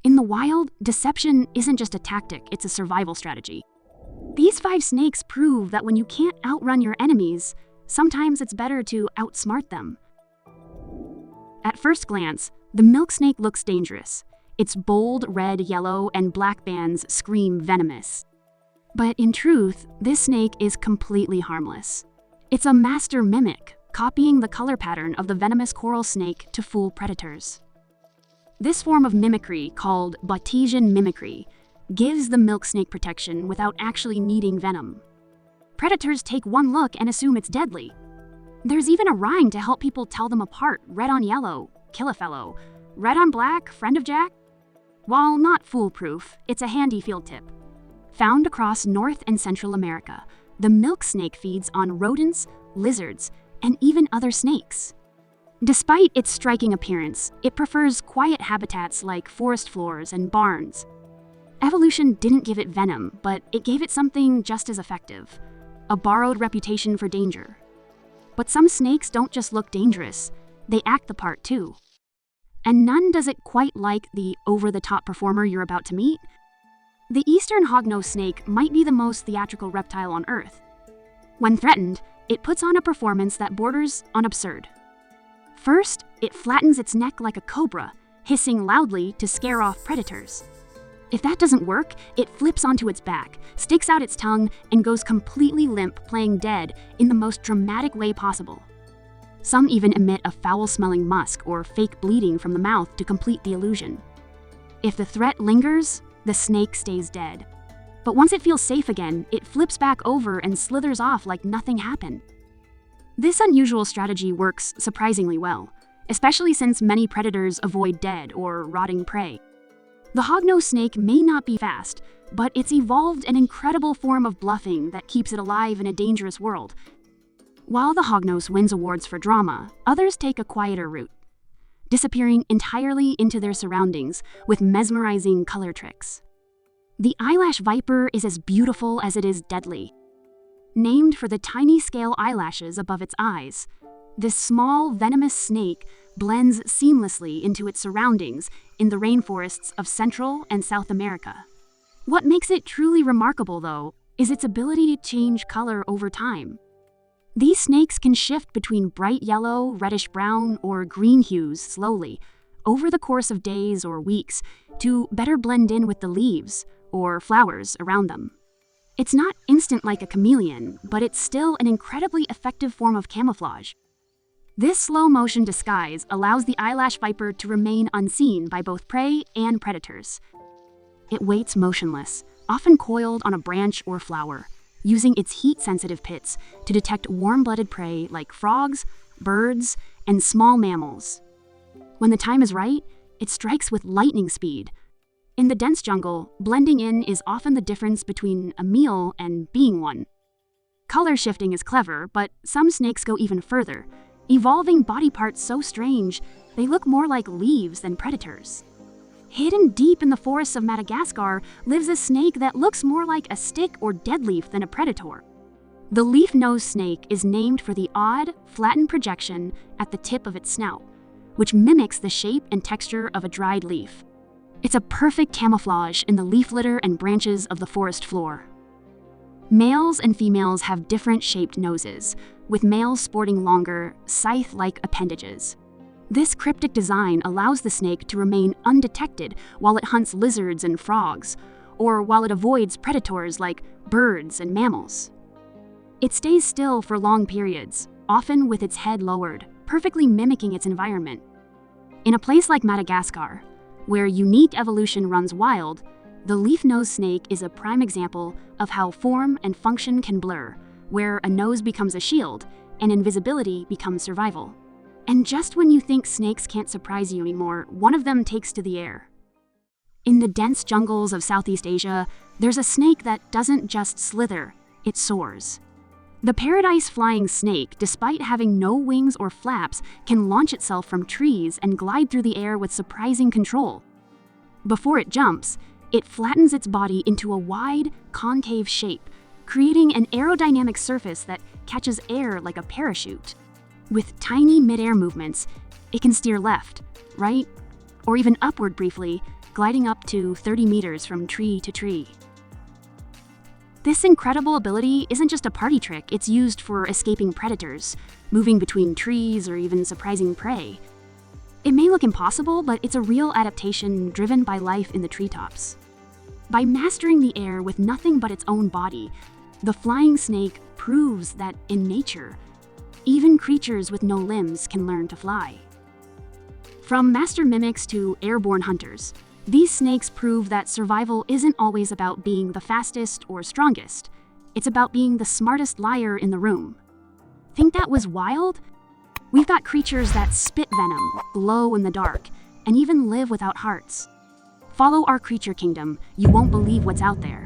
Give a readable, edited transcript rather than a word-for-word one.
In the wild, deception isn't just a tactic, it's a survival strategy. These 5 snakes prove that when you can't outrun your enemies, sometimes it's better to outsmart them. At first glance, the milksnake looks dangerous. Its bold red, yellow, and black bands scream venomous. But in truth, this snake is completely harmless. It's a master mimic, copying the color pattern of the venomous coral snake to fool predators. This form of mimicry, called Bayesian mimicry, gives the milksnake protection without actually needing venom. Predators take one look and assume it's deadly. There's even a rhyme to help people tell them apart: red on yellow, kill a fellow; red on black, friend of Jack. While not foolproof, it's a handy field tip. Found across North and Central America, the milksnake feeds on rodents, lizards, and even other snakes. Despite its striking appearance, it prefers quiet habitats like forest floors and barns. Evolution didn't give it venom, but it gave it something just as effective: a borrowed reputation for danger. But some snakes don't just look dangerous, they act the part too. And none does it quite like the over-the-top performer you're about to meet. The eastern hognose snake might be the most theatrical reptile on Earth. When threatened, it puts on a performance that borders on absurd. First, it flattens its neck like a cobra, hissing loudly to scare off predators. If that doesn't work, it flips onto its back, sticks out its tongue, and goes completely limp, playing dead in the most dramatic way possible. Some even emit a foul-smelling musk or fake bleeding from the mouth to complete the illusion. If the threat lingers, the snake stays dead. But once it feels safe again, it flips back over and slithers off like nothing happened. This unusual strategy works surprisingly well, especially since many predators avoid dead or rotting prey. The Hognose snake may not be fast, but it's evolved an incredible form of bluffing that keeps it alive in a dangerous world. While the Hognose wins awards for drama, others take a quieter route, disappearing entirely into their surroundings with mesmerizing color tricks. The Eyelash Viper is as beautiful as it is deadly. Named for the tiny scale eyelashes above its eyes, this small, venomous snake blends seamlessly into its surroundings in the rainforests of Central and South America. What makes it truly remarkable, though, is its ability to change color over time. These snakes can shift between bright yellow, reddish-brown, or green hues slowly, over the course of days or weeks, to better blend in with the leaves or flowers around them. It's not instant like a chameleon, but it's still an incredibly effective form of camouflage. This slow-motion disguise allows the Eyelash Viper to remain unseen by both prey and predators. It waits motionless, often coiled on a branch or flower, using its heat-sensitive pits to detect warm-blooded prey like frogs, birds, and small mammals. When the time is right, it strikes with lightning speed. In the dense jungle, blending in is often the difference between a meal and being one. Color shifting is clever, but some snakes go even further, evolving body parts so strange they look more like leaves than predators. Hidden deep in the forests of Madagascar lives a snake that looks more like a stick or dead leaf than a predator. The leaf-nosed snake is named for the odd, flattened projection at the tip of its snout, which mimics the shape and texture of a dried leaf. It's a perfect camouflage in the leaf litter and branches of the forest floor. Males and females have different shaped noses, with males sporting longer, scythe-like appendages. This cryptic design allows the snake to remain undetected while it hunts lizards and frogs, or while it avoids predators like birds and mammals. It stays still for long periods, often with its head lowered, perfectly mimicking its environment. In a place like Madagascar, where unique evolution runs wild, the leaf-nosed snake is a prime example of how form and function can blur, where a nose becomes a shield and invisibility becomes survival. And just when you think snakes can't surprise you anymore, one of them takes to the air. In the dense jungles of Southeast Asia, there's a snake that doesn't just slither, it soars. The paradise flying snake, despite having no wings or flaps, can launch itself from trees and glide through the air with surprising control. Before it jumps, it flattens its body into a wide, concave shape, creating an aerodynamic surface that catches air like a parachute. With tiny mid-air movements, it can steer left, right, or even upward briefly, gliding up to 30 meters from tree to tree. This incredible ability isn't just a party trick, it's used for escaping predators, moving between trees, or even surprising prey. It may look impossible, but it's a real adaptation driven by life in the treetops. By mastering the air with nothing but its own body, the flying snake proves that in nature, even creatures with no limbs can learn to fly. From master mimics to airborne hunters, these snakes prove that survival isn't always about being the fastest or strongest. It's about being the smartest liar in the room. Think that was wild? We've got creatures that spit venom, glow in the dark, and even live without hearts. Follow our creature kingdom, you won't believe what's out there.